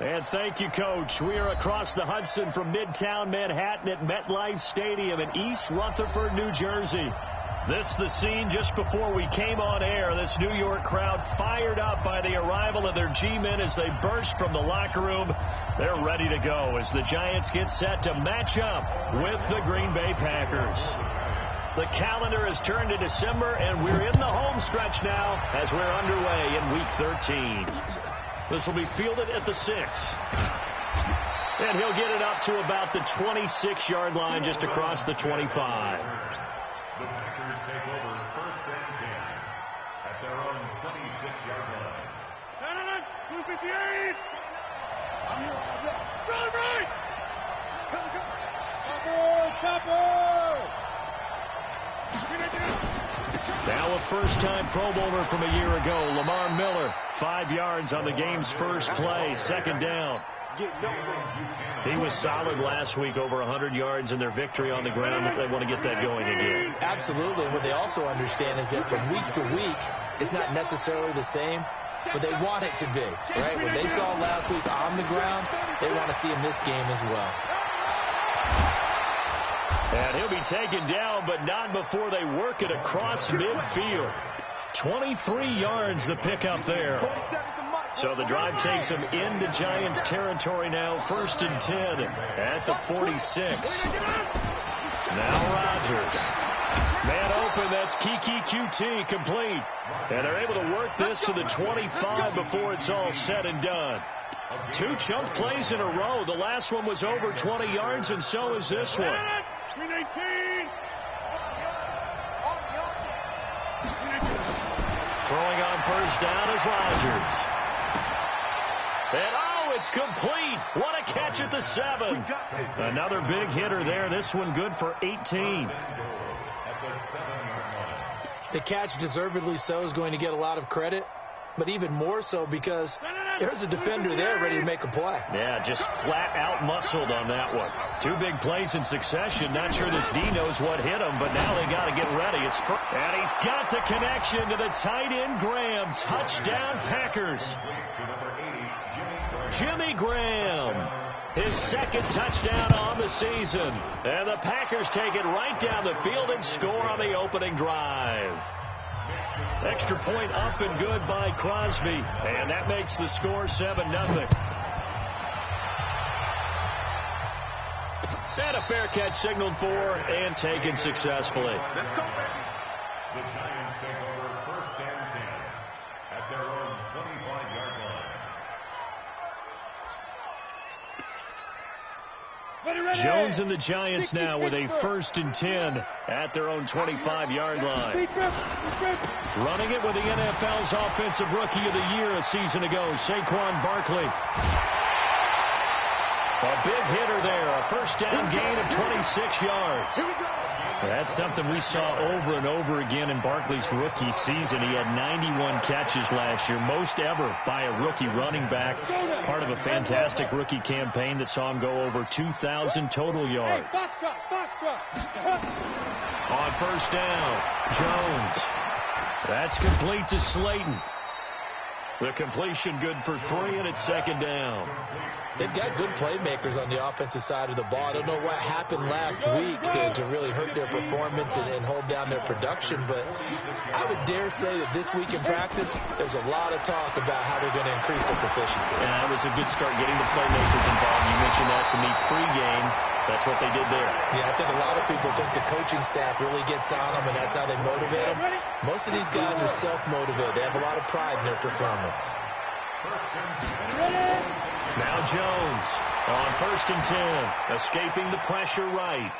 And thank you, Coach. We are across the Hudson from Midtown Manhattan at MetLife Stadium in East Rutherford, New Jersey. This is the scene just before we came on air. This New York crowd fired up by the arrival of their G-men as they burst from the locker room. They're ready to go as the Giants get set to match up with the Green Bay Packers. The calendar has turned to December, and we're in the home stretch now as we're underway in Week 13. This will be fielded at the 6. And he'll get it up to about the 26-yard line just across the 25. The Packers take over 1st and 10 at their own 26-yard line. 258! I'm here all day. Right! Chopper! Now a first-time Pro Bowler from a year ago, Lamar Miller. 5 yards on the game's first play, 2nd down. He was solid last week, over 100 yards in their victory on the ground. They want to get that going again. Absolutely. What they also understand is that from week to week, it's not necessarily the same, but they want it to be, right? When they saw last week on the ground, they want to see in this game as well. And he'll be taken down, but not before they work it across midfield. 23 yards the pickup there. So the drive takes them into Giants territory now. 1st and 10 at the 46. Now Rodgers. Man open, that's Kiki QT complete. And they're able to work this to the 25 before it's all said and done. 2 chunk plays in a row. The last one was over 20 yards, and so is this one. 319! Throwing on first down is Rodgers. And oh, it's complete. What a catch at the 7. Another big hitter there. This one good for 18. The catch, deservedly so, is going to get a lot of credit, but even more so because there's a defender there ready to make a play. Yeah, just flat out muscled on that one. 2 big plays in succession. Not sure this D knows what hit him, but now they got to get ready. It's first. And he's got the connection to the tight end, Graham. Touchdown, Packers. Jimmy Graham, his 2nd touchdown on the season. And the Packers take it right down the field and score on the opening drive. Extra point up and good by Crosby. And that makes the score 7-0. And a fair catch signaled for and taken successfully. The Giants take over 1st and 10 at their own 25-yard line. Jones and the Giants now with a 1st and 10 at their own 25-yard line. Running it with the NFL's Offensive Rookie of the Year a season ago, Saquon Barkley. A big hitter there, a first down gain of 26 yards. That's something we saw over and over again in Barkley's rookie season. He had 91 catches last year, most ever by a rookie running back. Part of a fantastic rookie campaign that saw him go over 2,000 total yards. On first down, Jones. That's complete to Slayton. The completion good for 3, and it's 2nd down. They've got good playmakers on the offensive side of the ball. I don't know what happened last week to really hurt their performance and hold down their production, but I would dare say that this week in practice, there's a lot of talk about how they're going to increase their proficiency. Yeah, it was a good start getting the playmakers involved. You mentioned that to me pregame. That's what they did there. Yeah, I think a lot of people think the coaching staff really gets on them, and that's how they motivate them. Most of these guys are self-motivated. They have a lot of pride in their performance. Now Jones on 1st and 10, escaping the pressure right.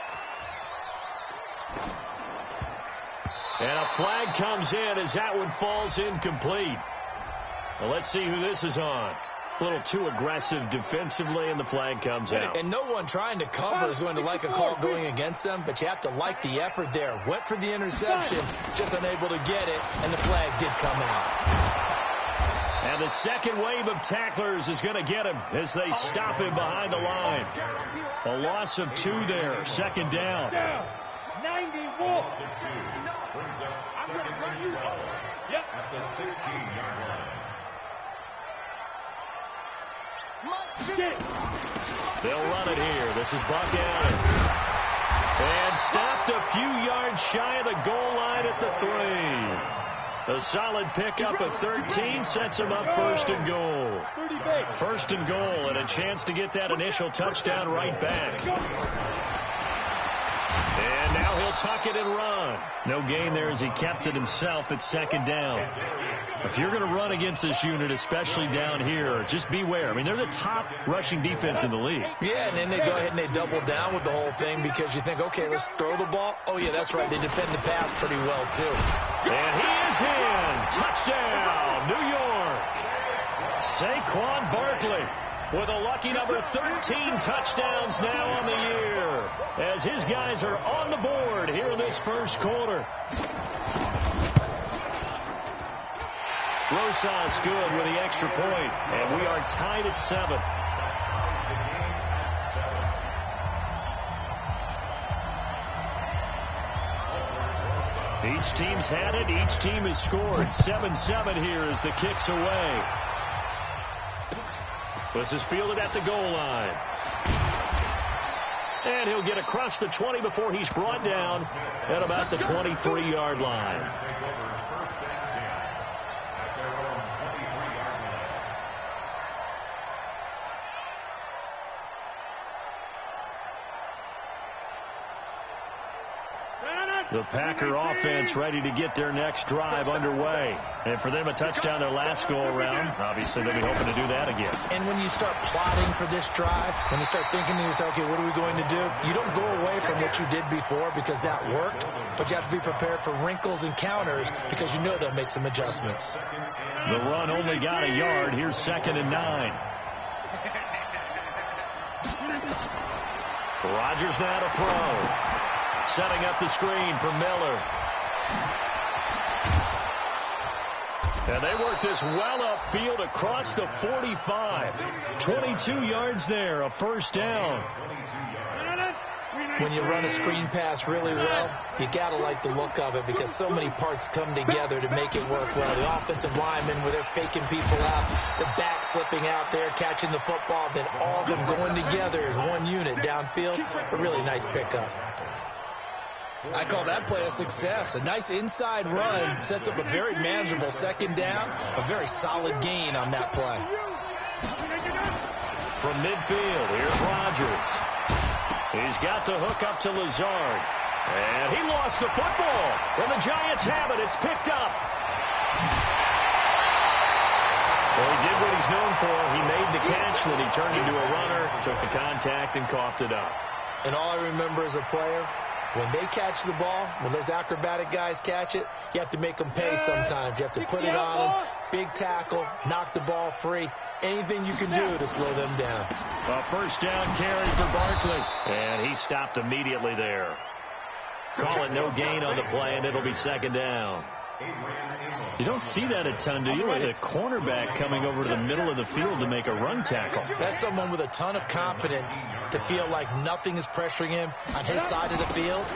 And a flag comes in as that one falls incomplete. Well, let's see who this is on. A little too aggressive defensively, and the flag comes out. And no one trying to cover is going to like a call going against them, but you have to like the effort there. Went for the interception, just unable to get it, and the flag did come out. And the second wave of tacklers is going to get him as they stop him behind the line. A loss of 2 there, 2nd down. 91. Brings up 2nd and 12 at the 16-yard line. They'll run it here. This is Buck Allen. And stopped a few yards shy of the goal line at the 3. A solid pickup of 13 sets him up first and goal. First and goal, and a chance to get that initial touchdown right back. And now he'll tuck it and run. No gain there as he kept it himself at second down. If you're going to run against this unit, especially down here, just beware. I mean, they're the top rushing defense in the league. Yeah, and then they go ahead and they double down with the whole thing because you think, okay, let's throw the ball. Oh, yeah, that's right. They defend the pass pretty well, too. And he is in. Touchdown, New York. Saquon Barkley with a lucky number 13 touchdowns now on the year as his guys are on the board here in this first quarter. Rosas good with the extra point, and we are tied at 7. Each team's had it. Each team has scored. 7-7 here as the kick's away. This is fielded at the goal line. And he'll get across the 20 before he's brought down at about the 23-yard line. The Packer offense ready to get their next drive underway. And for them, a touchdown their last go-around. Obviously, they'll be hoping to do that again. And when you start plotting for this drive, when you start thinking to yourself, okay, what are we going to do? You don't go away from what you did before because that worked, but you have to be prepared for wrinkles and counters because you know they'll make some adjustments. The run only got a yard. Here's 2nd and 9. Rodgers now to throw. Setting up the screen for Miller. And they work this well upfield across the 45. 22 yards there, a first down. When you run a screen pass really well, you got to like the look of it because so many parts come together to make it work well. The offensive linemen, where they're faking people out, the back slipping out there, catching the football, then all of them going together as one unit downfield. A really nice pickup. I call that play a success. A nice inside run sets up a very manageable second down. A very solid gain on that play. From midfield, here's Rodgers. He's got the hook up to Lazard. And he lost the football. And the Giants have it. It's picked up. Well, he did what he's known for. He made the catch, then he turned into a runner, took the contact, and coughed it up. And all I remember as a player, when they catch the ball, when those acrobatic guys catch it, you have to make them pay sometimes. You have to put it on them, big tackle, knock the ball free. Anything you can do to slow them down. A first down carry for Barkley. And he stopped immediately there. Call it no gain on the play, and it'll be second down. You don't see that a ton, do you? Like a cornerback coming over to the middle of the field to make a run tackle. That's someone with a ton of confidence to feel like nothing is pressuring him on his side of the field.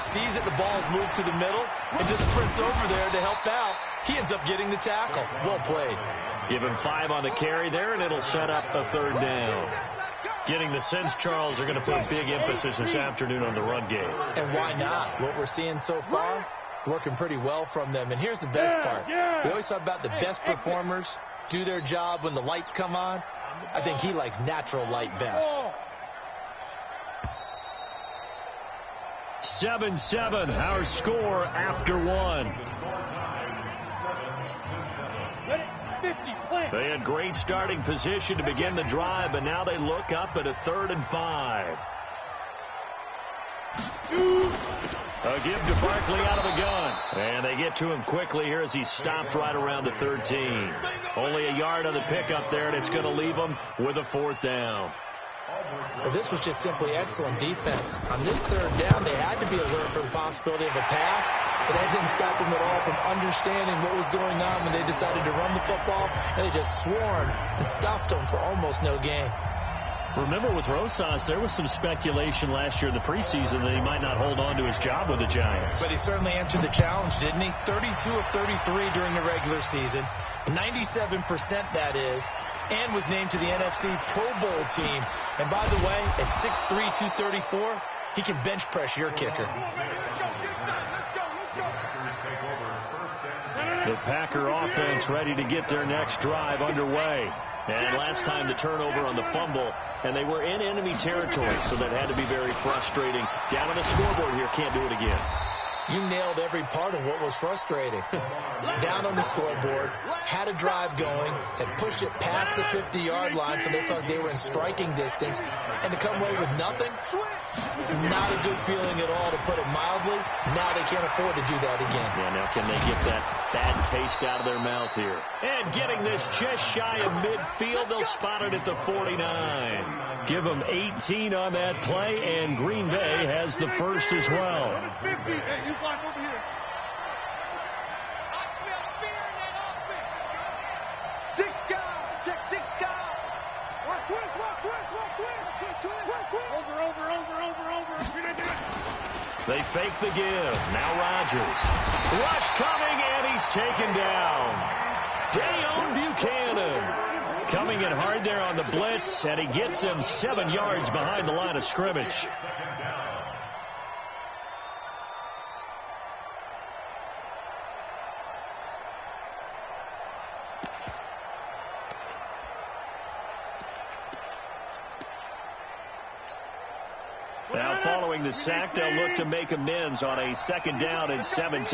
Sees that the ball's moved to the middle and just sprints over there to help out. He ends up getting the tackle. Well played. Give him 5 on the carry there, and it'll set up a third down. Getting the sense Charles are going to put a big emphasis this afternoon on the run game. And why not? What we're seeing so far, it's working pretty well from them. And here's the best part. We always talk about the best performers do their job when the lights come on. I think he likes natural light best. 7-7, our score after 1. They had great starting position to begin the drive, but now they look up at a 3rd and 5. A give to Barkley out of the gun. And they get to him quickly here as he stopped right around the 13. Only a yard on the pickup there, and it's going to leave him with a 4th down. Well, this was just simply excellent defense. On this 3rd down, they had to be alert for the possibility of a pass, but that didn't stop them at all from understanding what was going on when they decided to run the football, and they just swarmed and stopped them for almost no gain. Remember, with Rosas, there was some speculation last year in the preseason that he might not hold on to his job with the Giants. But he certainly answered the challenge, didn't he? 32 of 33 during the regular season, 97% that is. and was named to the NFC Pro Bowl team. And by the way, at 6'3", 234, he can bench press your kicker. The Packer offense ready to get their next drive underway. And last time the turnover on the fumble, and they were in enemy territory, so that had to be very frustrating. Down on the scoreboard here, can't do it again. You nailed every part of what was frustrating. Down on the scoreboard, had a drive going, and pushed it past the 50-yard line so they thought they were in striking distance, and to come away with nothing, not a good feeling at all, to put it mildly. Now they can't afford to do that again. Yeah, now can they get that bad taste out of their mouth here? And getting this just shy of midfield, they'll spot it at the 49. Give them 18 on that play, and Green Bay has the first as well. They fake the give. Now Rodgers. Rush coming, and he's taken down. Dayon Buchanan coming in hard there on the blitz, and he gets him 7 yards behind the line of scrimmage. Now following the sack, they'll look to make amends on a 2nd down and 17.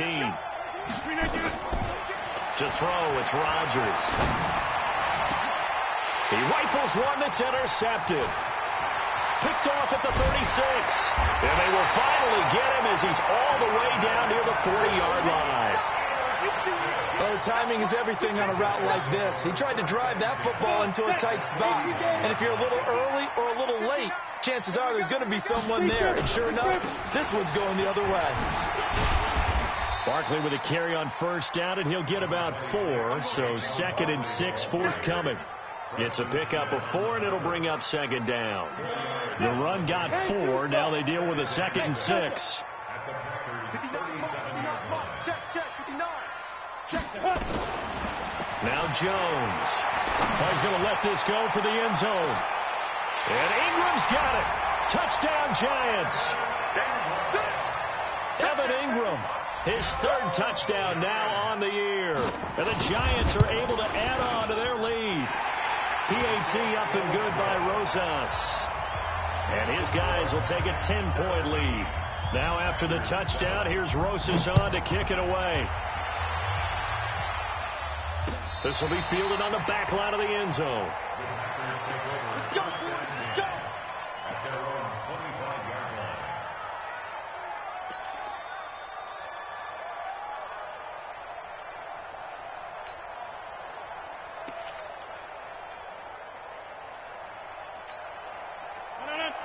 To throw, it's Rodgers. He rifles one that's intercepted. Picked off at the 36. And they will finally get him as he's all the way down near the 40-yard line. Well, the timing is everything on a route like this. He tried to drive that football into a tight spot. And if you're a little early or a little late, chances are there's going to be someone there. And sure enough, this one's going the other way. Barkley with a carry on 1st down, and he'll get about 4. So 2nd and 6 forthcoming. It's a pickup of 4, and it'll bring up 2nd down. The run got 4. Now they deal with a 2nd and 6. Now Jones. He's going to let this go for the end zone. And Ingram's got it. Touchdown, Giants. Evan Ingram, his 3rd touchdown now on the year. And the Giants are able to add on to their lead. PAT up and good by Rosas. And his guys will take a 10-point lead. Now after the touchdown, here's Rosas on to kick it away. This will be fielded on the back line of the end zone. Let's go. Let's go. At their own 25-yard line.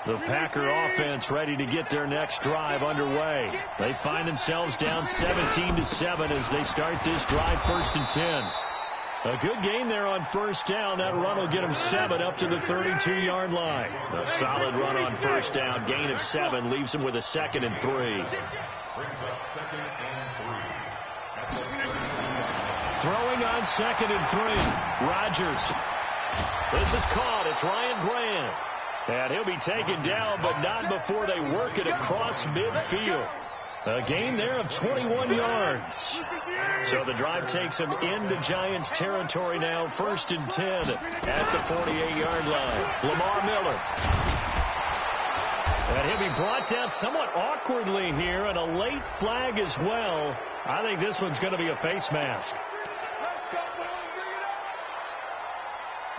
The Packer offense ready to get their next drive underway. They find themselves down 17-7 as they start this drive 1st and 10. A good gain there on 1st down. That run will get them 7 up to the 32-yard line. A solid run on 1st down. Gain of 7 leaves them with a 2nd and 3. Brings up 2nd and 3. Throwing on 2nd and 3. Rodgers. This is caught. It's Ryan Grant. And he'll be taken down, but not before they work it across midfield. A gain there of 21 yards. So the drive takes them into Giants territory now. 1st and 10 at the 48-yard line. Lamar Miller. And he'll be brought down somewhat awkwardly here, and a late flag as well. I think this one's going to be a face mask.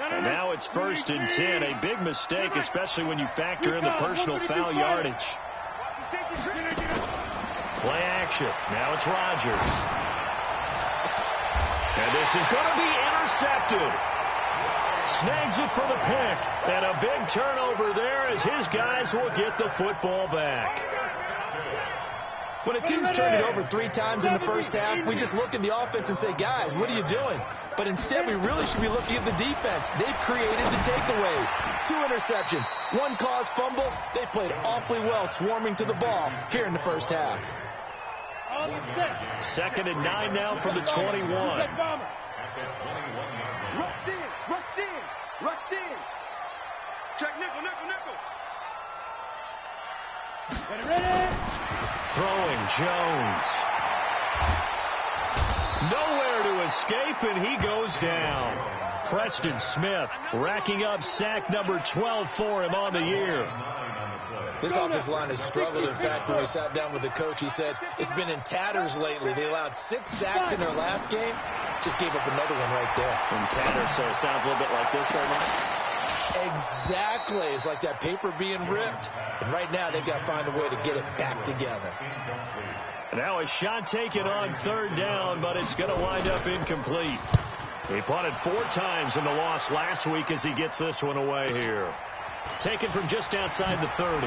And now it's 1st and 10. A big mistake, especially when you factor in the personal foul yardage. Play action. Now it's Rodgers. And this is going to be intercepted. Snags it for the pick. And a big turnover there as his guys will get the football back. When a team's turned it over 3 times in the 1st half, we just look at the offense and say, guys, what are you doing? But instead, we really should be looking at the defense. They've created the takeaways. 2 interceptions, 1 caused fumble. They played awfully well swarming to the ball here in the 1st half. 2nd and 9 now from the 21. Rush in. Check nickel, nickel, nickel. Ready. Throwing Jones. Nowhere to escape, and he goes down. Preston Smith racking up sack number 12 for him on the year. This offensive line has struggled. In fact, when we sat down with the coach, he said it's been in tatters lately. They allowed 6 sacks in their last game. Just gave up another one right there. In tatters, so it sounds a little bit like this right now. Exactly. It's like that paper being ripped. And right now, they've got to find a way to get it back together. Now a shot taken on 3rd down, but it's going to wind up incomplete. He punted 4 times in the loss last week as he gets this one away here. Taken from just outside the 30.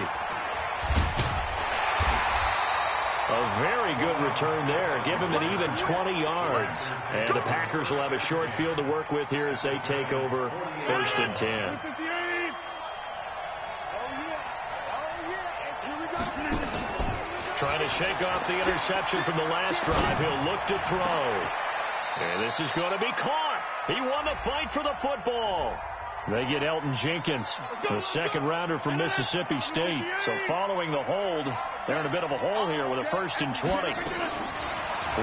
A very good return there. Give him an even 20 yards. And the Packers will have a short field to work with here as they take over 1st and 10. Trying to shake off the interception from the last drive. He'll look to throw. And this is going to be caught. He won the fight for the football. They get Elton Jenkins, the 2nd rounder from Mississippi State. So following the hold, they're in a bit of a hole here with a 1st and 20.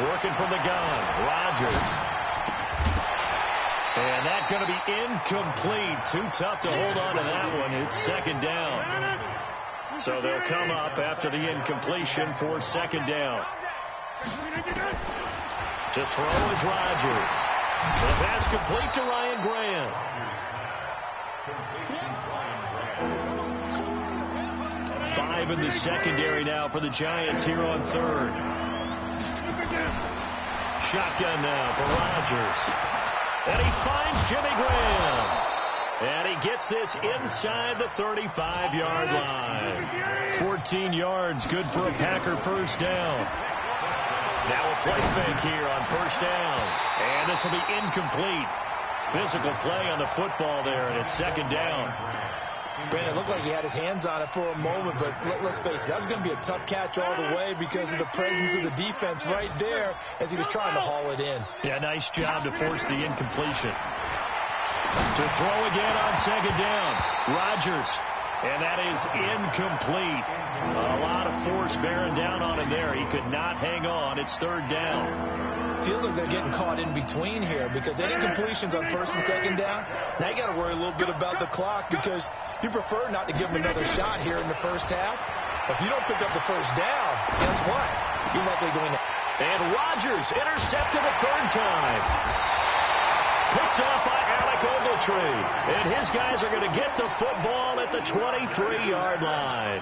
Working from the gun, Rodgers. And that's going to be incomplete. Too tough to hold on to that one. It's 2nd down. So they'll come up after the incompletion for 2nd down. To throw is Rodgers. The pass complete to Ryan Grant. 5 in the secondary now for the Giants here on 3rd. Shotgun now for Rodgers. And he finds Jimmy Graham. And he gets this inside the 35-yard line. 14 yards, good for a Packer 1st down. Now a play fake here on 1st down. And this will be incomplete. Physical play on the football there, and it's 2nd down. Brandon, it looked like he had his hands on it for a moment, but let's face it, that was going to be a tough catch all the way because of the presence of the defense right there as he was trying to haul it in. Yeah, nice job to force the incompletion. To throw again on 2nd down. Rodgers. And that is incomplete. A lot of force bearing down on him there. He could not hang on. It's 3rd down. Feels like they're getting caught in between here because any completions on 1st and 2nd down, now you got to worry a little bit about the clock because you prefer not to give them another shot here in the 1st half. If you don't pick up the 1st down, guess what? You're likely going to... And Rodgers intercepted a 3rd time. Picked off by Alec Ogletree. And his guys are going to get the football at the 23-yard line.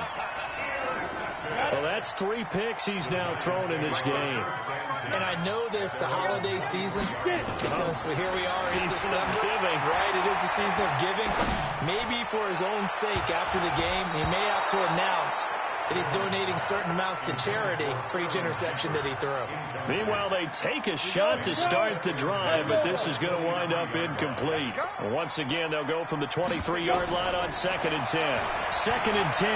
Well, that's 3 picks he's now thrown in this game. And I know this, the holiday season, because here we are in December. Giving. Right, it is the season of giving. Maybe for his own sake after the game, he may have to announce that he's donating certain amounts to charity for each interception that he threw. Meanwhile, they take a shot to start the drive, but this is going to wind up incomplete. Once again, they'll go from the 23-yard line on 2nd and 10. 2nd and 10.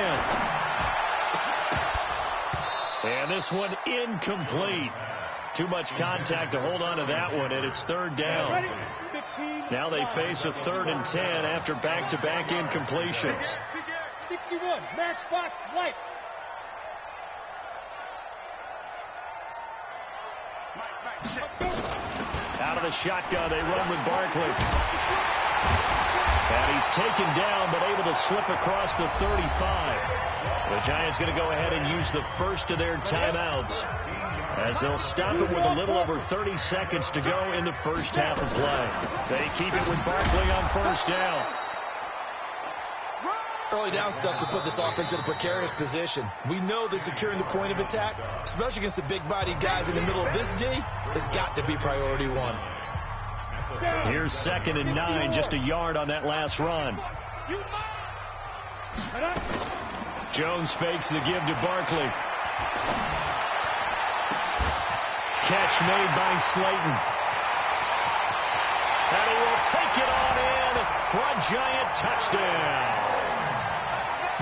And this one incomplete. Too much contact to hold on to that one, and it's 3rd down. Now they face a 3rd and 10 after back-to-back incompletions. 61, matchbox lights. Out of the shotgun, they run with Barkley. And he's taken down, but able to slip across the 35. The Giants going to go ahead and use the first of their timeouts as they'll stop it with a little over 30 seconds to go in the 1st half of play. They keep it with Barkley on 1st down. Early down stuff to put this offense in a precarious position. We know that securing the point of attack, especially against the big-bodied guys in the middle of this D, has got to be priority 1. Here's 2nd and 9, just a yard on that last run. Jones fakes the give to Barkley. Catch made by Slayton. And he will take it on in for a Giant touchdown.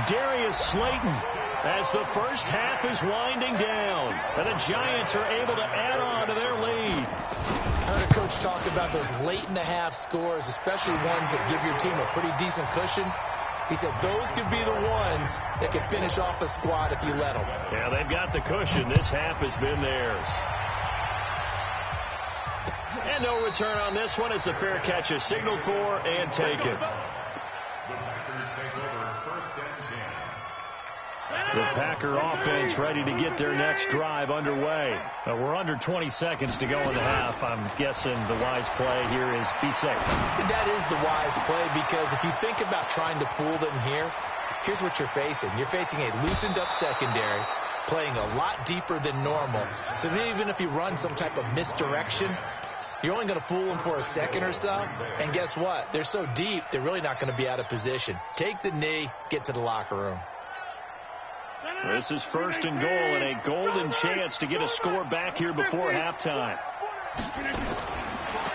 Darius Slayton, as the 1st half is winding down, and the Giants are able to add on to their lead. I heard a coach talk about those late-in-the-half scores, especially ones that give your team a pretty decent cushion. He said those could be the ones that could finish off a squad if you let them. Yeah, they've got the cushion. This half has been theirs. And no return on this one as the fair catch is signaled for and taken. The Packer offense ready to get their next drive underway. We're under 20 seconds to go in the half. I'm guessing the wise play here is be safe. That is the wise play, because if you think about trying to fool them here, here's what you're facing. You're facing a loosened up secondary, playing a lot deeper than normal. So even if you run some type of misdirection, you're only going to fool them for a second or so. And guess what? They're so deep, they're really not going to be out of position. Take the knee, get to the locker room. This is first and goal, and a golden chance to get a score back here before halftime.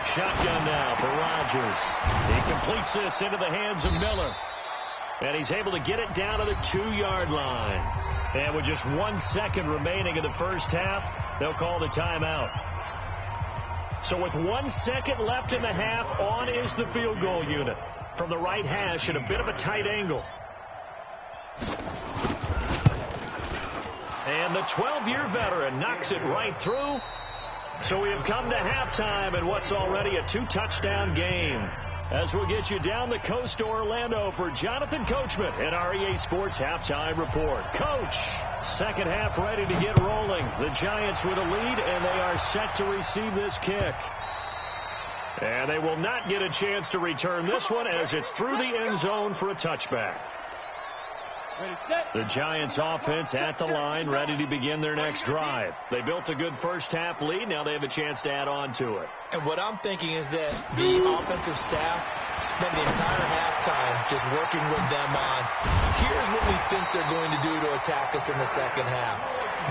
Shotgun now for Rodgers. He completes this into the hands of Miller. And he's able to get it down to the 2-yard line. And with just 1 second remaining in the first half, they'll call the timeout. So with 1 second left in the half, on is the field goal unit. From the right hash at a bit of a tight angle. And the 12-year veteran knocks it right through. So we have come to halftime in what's already a 2-touchdown game. As we'll get you down the coast to Orlando for Jonathan Coachman and our EA Sports Halftime Report. Coach, second half ready to get rolling. The Giants with a lead, and they are set to receive this kick. And they will not get a chance to return this one as it's through the end zone for a touchback. The Giants offense at the line, ready to begin their next drive. They built a good first half lead. Now they have a chance to add on to it. And what I'm thinking is that the offensive staff spend the entire halftime just working with them on, here's what we think they're going to do to attack us in the second half.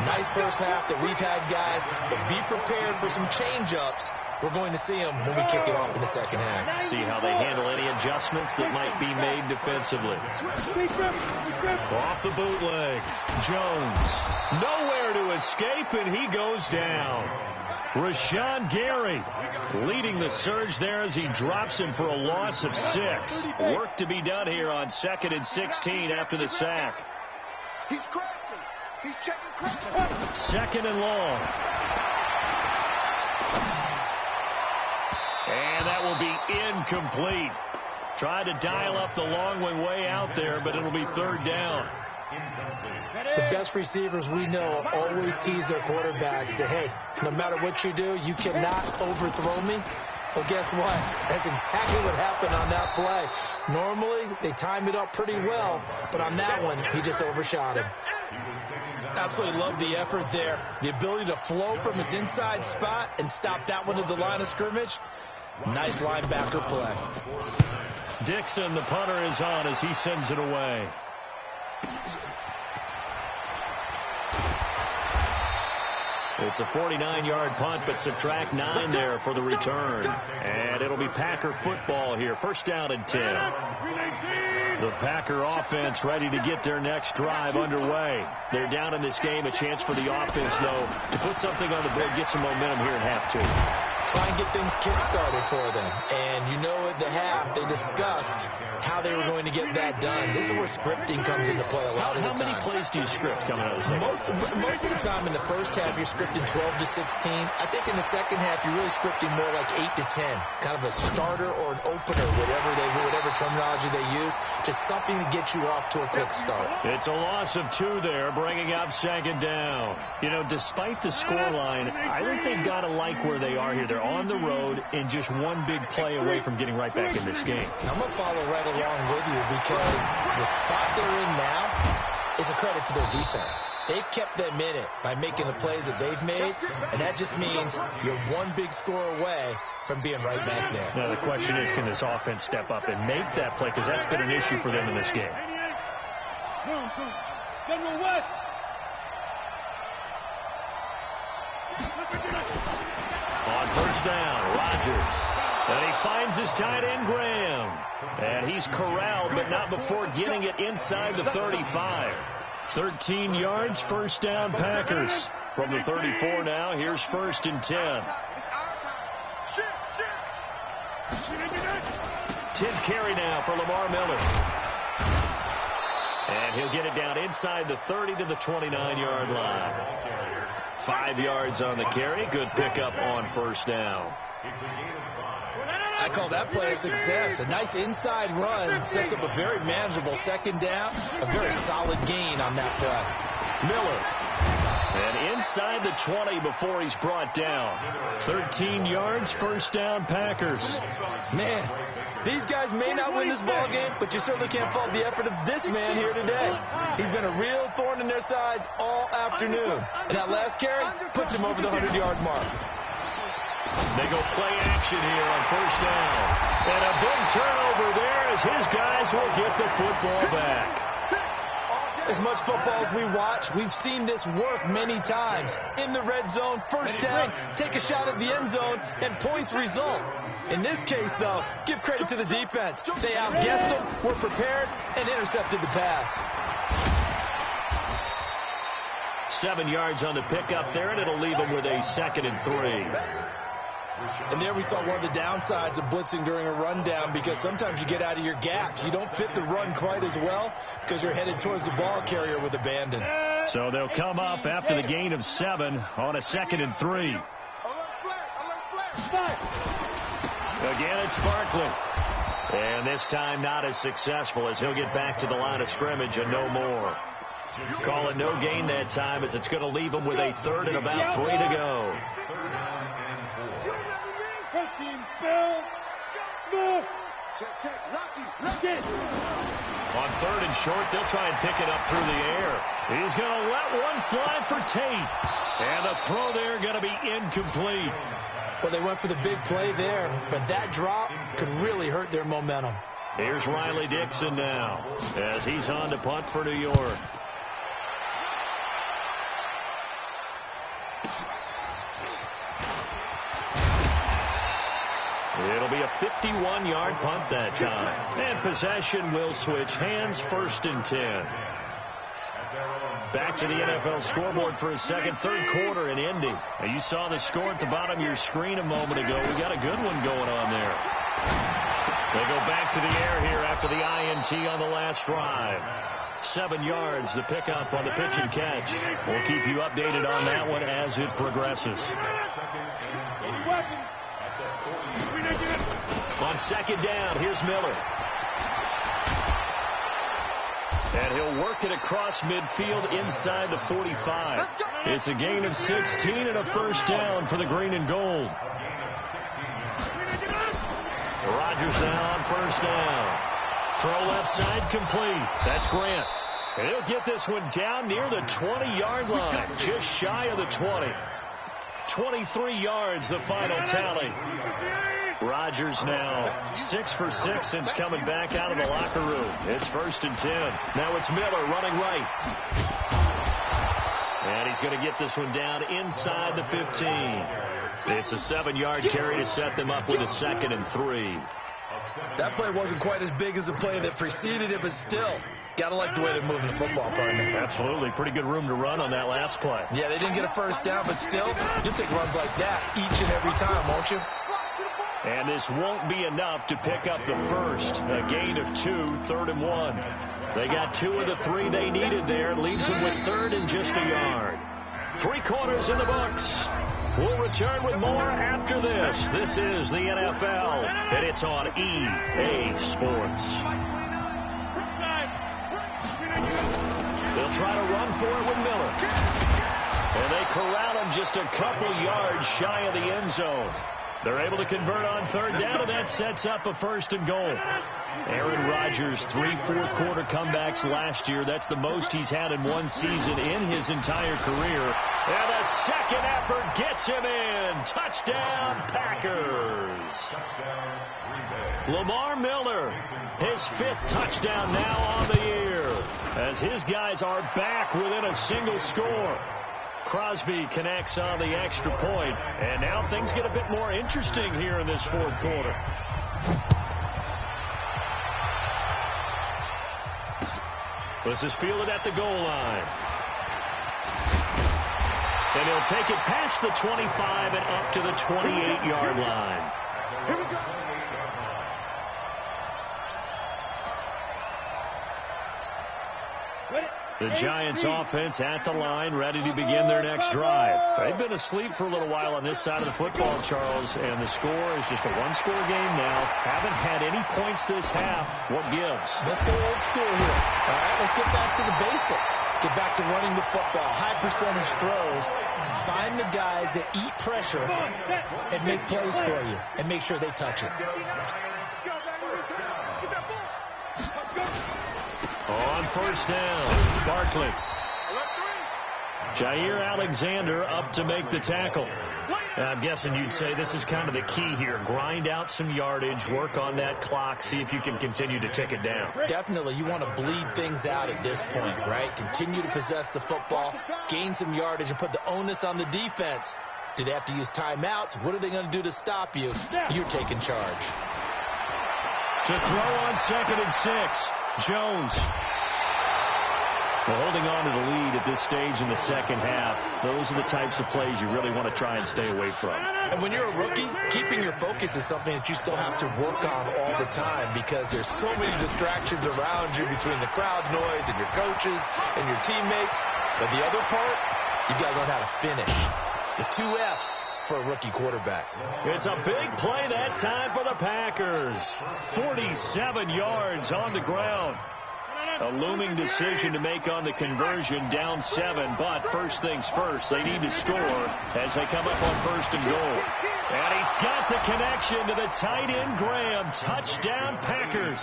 Nice first half that we've had, guys, but be prepared for some change-ups. We're going to see them when we kick it off in the second half. See how they handle any adjustments that might be made defensively. Off the bootleg. Jones. Nowhere to escape, and he goes down. Rashawn Gary leading the surge there as he drops him for a loss of 6. Work to be done here on 2nd and 16 after the sack. He's crossing. He's checking crossing. Second and long. And that will be incomplete. Tried to dial up the long one way out there, but it'll be third down. The best receivers we know always tease their quarterbacks that, hey, no matter what you do, you cannot overthrow me. Well, guess what? That's exactly what happened on that play. Normally, they time it up pretty well, but on that one, he just overshot him. Absolutely love the effort there. The ability to flow from his inside spot and stop that one to the line of scrimmage. Nice linebacker play. Dixon, the punter, is on as he sends it away. It's a 49-yard punt, but subtract 9 there for the return. And it'll be Packer football here. First down and 10. The Packer offense ready to get their next drive underway. They're down in this game. A chance for the offense, though, to put something on the board, get some momentum here in half 2. Try and get things kick-started for them. And you know at the half, they discussed how they were going to get that done. This is where scripting comes into play a lot of the time. How many plays do you script coming out of the second? Most of the time in the first half, you're scripting 12 to 16. I think in the second half, you're really scripting more like 8 to 10. Kind of a starter or an opener, whatever terminology they use. Just something to get you off to a quick start. It's a loss of 2 there, bringing up second down. You know, despite the scoreline, I think they've got to like where they are here. They're on the road and just one big play away from getting right back in this game. I'm going to follow right along with you because the spot they're in now is a credit to their defense. They've kept them in it by making the plays that they've made, and that just means you're one big score away from being right back there. Now the question is, can this offense step up and make that play? Because that's been an issue for them in this game. General West. On first down, Rodgers. And he finds his tight end, Graham. And he's corralled, but not before getting it inside the 35. 13 yards, first down, Packers. From the 34 now, here's first and 10. 10th carry now for Lamar Miller. And he'll get it down inside the 30 to the 29-yard line. 5 yards on the carry. Good pickup on first down. I call that play a success. A nice inside run sets up a very manageable second down. A very solid gain on that play. Miller. And inside the 20 before he's brought down. 13 yards, first down, Packers. Man, these guys may not win this ball game, but you certainly can't fault the effort of this man here today. He's been a real thorn in their sides all afternoon. And that last carry puts him over the 100-yard mark. They go play action here on first down. And a big turnover there as his guys will get the football back. As much football as we watch, we've seen this work many times. In the red zone, first down, take a shot at the end zone, and points result. In this case, though, give credit to the defense. They outguessed them, were prepared, and intercepted the pass. 7 yards on the pickup there, and it'll leave them with a 2nd and 3. And there we saw one of the downsides of blitzing during a rundown, because sometimes you get out of your gaps. You don't fit the run quite as well because you're headed towards the ball carrier with abandon. So they'll come up after the gain of 7 on a 2nd and 3. Again, it's Barkley. And this time not as successful as he'll get back to the line of scrimmage and no more. Call it no gain that time as it's going to leave him with a 3rd and about 3 to go. On 3rd and short, they'll try and pick it up through the air. He's going to let one fly for Tate. And the throw there going to be incomplete. Well, they went for the big play there, but that drop could really hurt their momentum. Here's Riley Dixon now as he's on to punt for New York. It'll be a 51-yard punt that time. And possession will switch hands, 1st and 10. Back to the NFL scoreboard for a second, 3rd quarter in Indy. Now you saw the score at the bottom of your screen a moment ago. We got a good one going on there. They go back to the air here after the INT on the last drive. 7 yards, the pickup on the pitch and catch. We'll keep you updated on that one as it progresses. On 2nd down, here's Miller. And he'll work it across midfield inside the 45. It's a gain of 16 and a first down for the green and gold. Rodgers now on first down. Throw left side complete. That's Grant. And he'll get this one down near the 20-yard line, just shy of the 20. 23 yards, the final tally. Rodgers now 6 for 6 since coming back out of the locker room. It's 1st and 10. Now it's Miller running right. And he's going to get this one down inside the 15. It's a 7-yard carry to set them up with a 2nd and 3. That play wasn't quite as big as the play that preceded it, but still, got to like the way they're moving the football, partner. Absolutely. Pretty good room to run on that last play. Yeah, they didn't get a first down, but still, you'll take runs like that each and every time, won't you? And this won't be enough to pick up the first. A gain of 2, 3rd and 1. They got 2 of the 3 they needed there. Leaves them with 3rd and just a yard. 3 quarters in the books. We'll return with more after this. This is the NFL, and it's on EA Sports. They'll try to run for it with Miller. And they corral him just a couple yards shy of the end zone. They're able to convert on 3rd down, and that sets up a 1st and goal. Aaron Rodgers, 3 fourth-quarter comebacks last year. That's the most he's had in one season in his entire career. And a second effort gets him in. Touchdown, Packers. Lamar Miller, his 5th touchdown now on the year, as his guys are back within a single score. Crosby connects on the extra point, and now things get a bit more interesting here in this 4th quarter. This is fielded at the goal line. And he'll take it past the 25 and up to the 28-yard line. Here we go. The Giants offense at the line, ready to begin their next drive. They've been asleep for a little while on this side of the football, Charles, and the score is just a one-score game now. Haven't had any points this half. What gives? Let's go old school here. All right, let's get back to the basics. Get back to running the football, high percentage throws. Find the guys that eat pressure and make plays for you and make sure they touch it. On first down, Barkley. Jair Alexander up to make the tackle. I'm guessing you'd say this is kind of the key here. Grind out some yardage, work on that clock, see if you can continue to tick it down. Definitely, you want to bleed things out at this point, right? Continue to possess the football, gain some yardage, and put the onus on the defense. Do they have to use timeouts? What are they going to do to stop you? You're taking charge. To throw on 2nd and 6. Jones. Well, holding on to the lead at this stage in the second half, those are the types of plays you really want to try and stay away from. And when you're a rookie, keeping your focus is something that you still have to work on all the time because there's so many distractions around you between the crowd noise and your coaches and your teammates. But the other part, you've got to learn how to finish. The 2 F's for a rookie quarterback. It's a big play that time for the Packers. 47 yards on the ground. A looming decision to make on the conversion, down 7, but first things first, they need to score as they come up on 1st and goal. And he's got the connection to the tight end, Graham. Touchdown, Packers.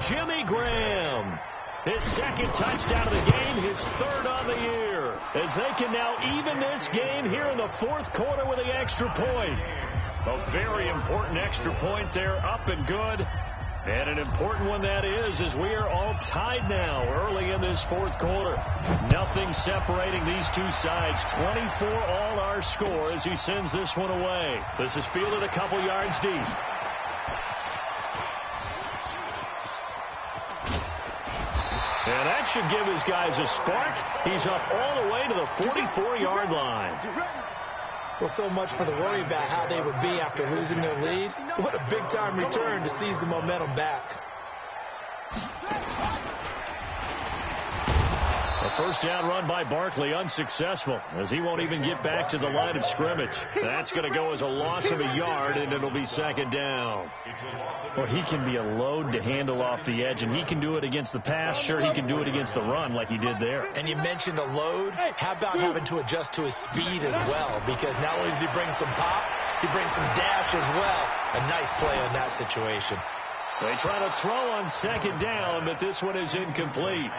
Jimmy Graham. His 2nd touchdown of the game, his 3rd on the year. As they can now even this game here in the 4th quarter with the extra point. A very important extra point there, up and good. And an important one that is, as we are all tied now early in this 4th quarter. Nothing separating these two sides. 24 all our score as he sends this one away. This is fielded a couple yards deep. And that should give his guys a spark. He's up all the way to the 44-yard line. Well, so much for the worry about how they would be after losing their lead. What a big-time return to seize the momentum back. A first down run by Barkley, unsuccessful, as he won't even get back to the line of scrimmage. That's going to go as a loss of a yard, and it'll be 2nd down. Well, he can be a load to handle off the edge, and he can do it against the pass. Sure, he can do it against the run like he did there. And you mentioned a load. How about having to adjust to his speed as well? Because not only does he bring some pop, he brings some dash as well. A nice play on that situation. They try to throw on 2nd down, but this one is incomplete.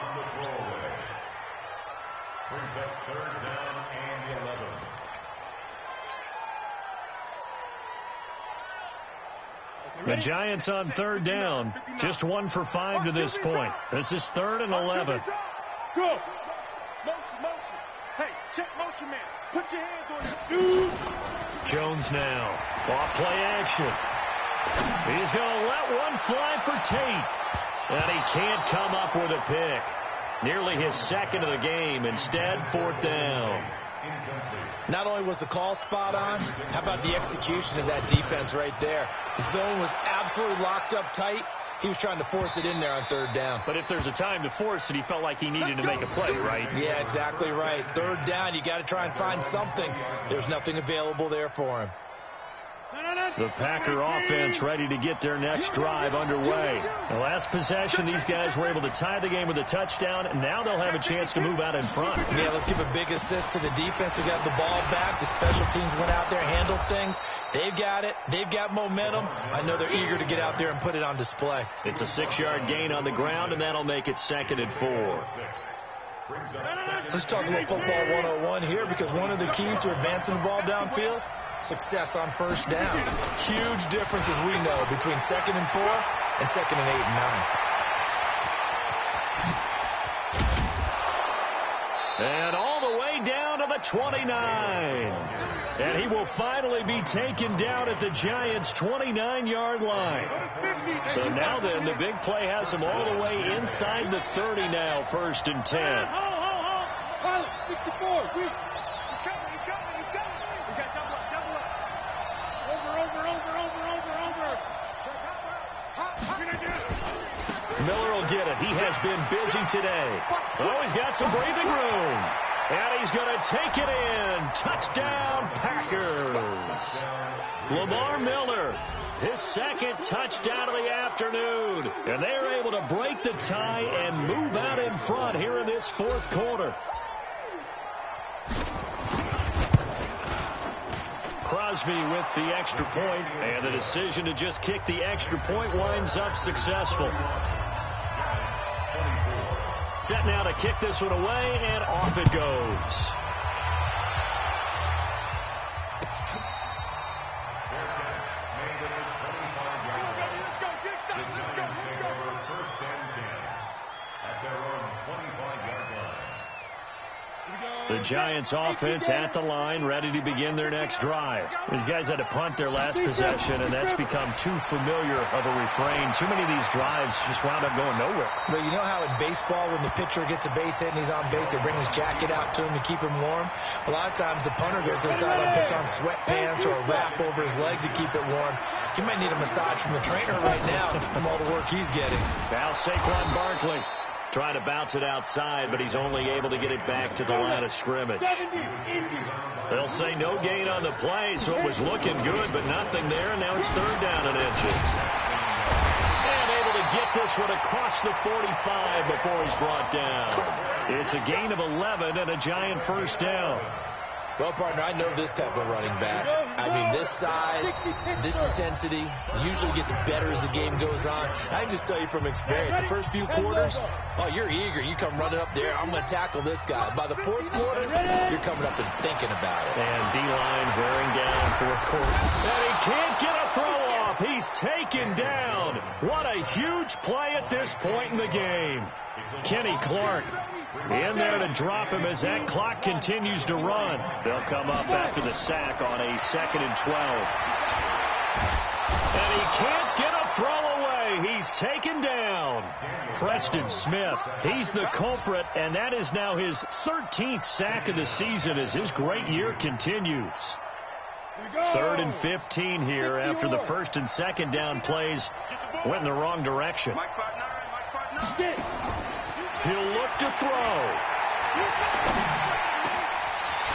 Brings up 3rd down and 11. The Giants on 3rd down. Just 1 for 5 to this point. This is 3rd and 11. Go. Motion. Hey, check motion, man. Put your hands on it. Shoot. Jones now. Off play action. He's going to let one fly for Tate. And he can't come up with a pick. Nearly his 2nd of the game. Instead, 4th down. Not only was the call spot on, how about the execution of that defense right there? The zone was absolutely locked up tight. He was trying to force it in there on 3rd down. But if there's a time to force it, he felt like he needed to make a play, right? Yeah, exactly right. 3rd down, you got to try and find something. There's nothing available there for him. The Packer offense ready to get their next drive underway. The last possession, these guys were able to tie the game with a touchdown, and now they'll have a chance to move out in front. Yeah, let's give a big assist to the defense who got the ball back. The special teams went out there, handled things. They've got it. They've got momentum. I know they're eager to get out there and put it on display. It's a 6-yard gain on the ground, and that'll make it 2nd and 4. Let's talk about football 101 here, because one of the keys to advancing the ball downfield, success on 1st down. Huge difference, as we know, between 2nd and 4 and 2nd and 8 and 9. And all the way down to the 29. And he will finally be taken down at the Giants' 29-yard line. So now then, the big play has him all the way inside the 30 now, 1st and 10. 64. He's coming. We got double up. Over. Miller will get it. He has been busy today. Oh, he's got some breathing room. And he's going to take it in. Touchdown, Packers. Lamar Miller, his second touchdown of the afternoon. And they're able to break the tie and move out in front here in this fourth quarter. Crosby with the extra point, and the decision to just kick the extra point winds up successful. Set now to kick this one away, and off it goes. First and 10 at their own 25-yard line. The Giants offense at the line, ready to begin their next drive. These guys had to punt their last possession, and that's become too familiar of a refrain. Too many of these drives just wound up going nowhere. But you know how in baseball, when the pitcher gets a base hit and he's on base, they bring his jacket out to him to keep him warm? A lot of times the punter goes to the sideline, puts on sweatpants or a wrap over his leg to keep it warm. He might need a massage from the trainer right now from all the work he's getting. Now Saquon Barkley trying to bounce it outside, but he's only able to get it back to the line of scrimmage. They'll say no gain on the play, so it was looking good, but nothing there, and now it's third down and inches. And able to get this one across the 45 before he's brought down. It's a gain of 11 and a Giant first down. Well, partner, I know this type of running back. I mean, this size, this intensity usually gets better as the game goes on. I can just tell you from experience, the first few quarters, oh, you're eager. You come running up there, I'm going to tackle this guy. By the fourth quarter, you're coming up and thinking about it. And D-line wearing down fourth quarter. And he can't get a throw off. He's taken down. What a huge play at this point in the game. Kenny Clark in there to drop him as that clock continues to run. They'll come up after the sack on a 2nd and 12. And he can't get a throw away. He's taken down. Preston Smith, he's the culprit, and that is now his 13th sack of the season as his great year continues. 3rd and 15 here after the 1st and 2nd down plays went in the wrong direction. He'll look to throw.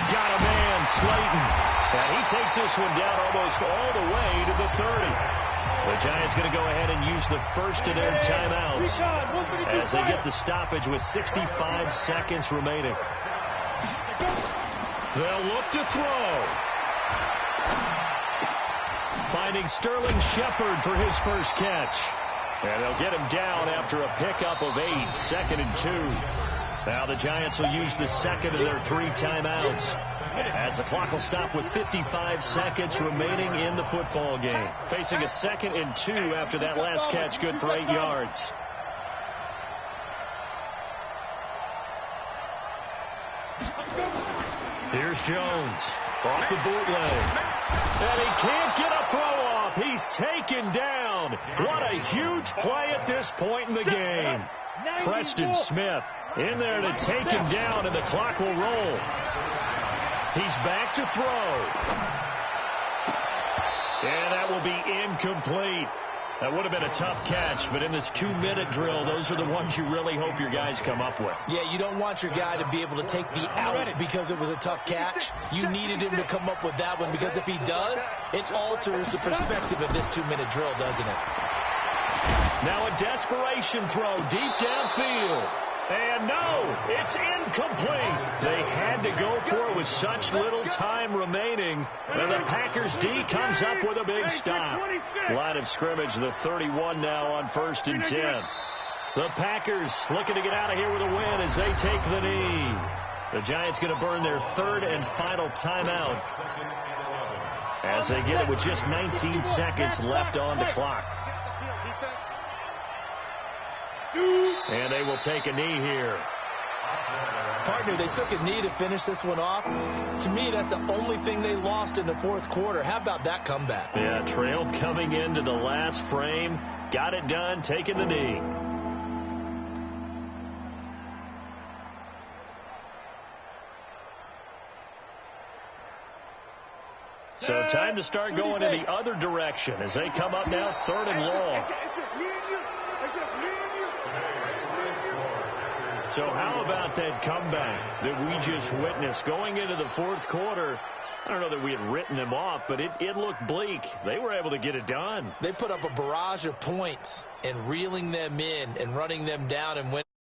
Got a man, Slayton. And he takes this one down almost all the way to the 30. The Giants going to go ahead and use the first of their timeouts as they get the stoppage with 65 seconds remaining. They'll look to throw. Finding Sterling Shepard for his first catch. And they'll get him down after a pickup of 8, 2nd and 2. Now the Giants will use the second of their 3 timeouts as the clock will stop with 55 seconds remaining in the football game. Facing a 2nd and 2 after that last catch, good for 8 yards. Here's Jones off the bootleg. And he can't get a throw off. He's taken down. What a huge play at this point in the game. Preston Smith in there to take him down, and the clock will roll. He's back to throw. And that will be incomplete. That would have been a tough catch, but in this 2-minute drill, those are the ones you really hope your guys come up with. Yeah, you don't want your guy to be able to take the out because it was a tough catch. You needed him to come up with that one, because if he does, it alters the perspective of this 2-minute drill, doesn't it? Now a desperation throw deep downfield. And no, it's incomplete. They had to go for it with such little time remaining. And the Packers D comes up with a big stop. Line of scrimmage, the 31 now on 1st and 10. The Packers looking to get out of here with a win as they take the knee. The Giants going to burn their 3rd and final timeout as they get it with just 19 seconds left on the clock. And they will take a knee here. Partner, they took a knee to finish this one off. To me, that's the only thing they lost in the fourth quarter. How about that comeback? Yeah, trailed coming into the last frame. Got it done, taking the knee. So time to start going in the other direction as they come up now 3rd and long. It's just me and you. So how about that comeback that we just witnessed going into the fourth quarter? I don't know that we had written them off, but it looked bleak. They were able to get it done. They put up a barrage of points and reeling them in and running them down and winning.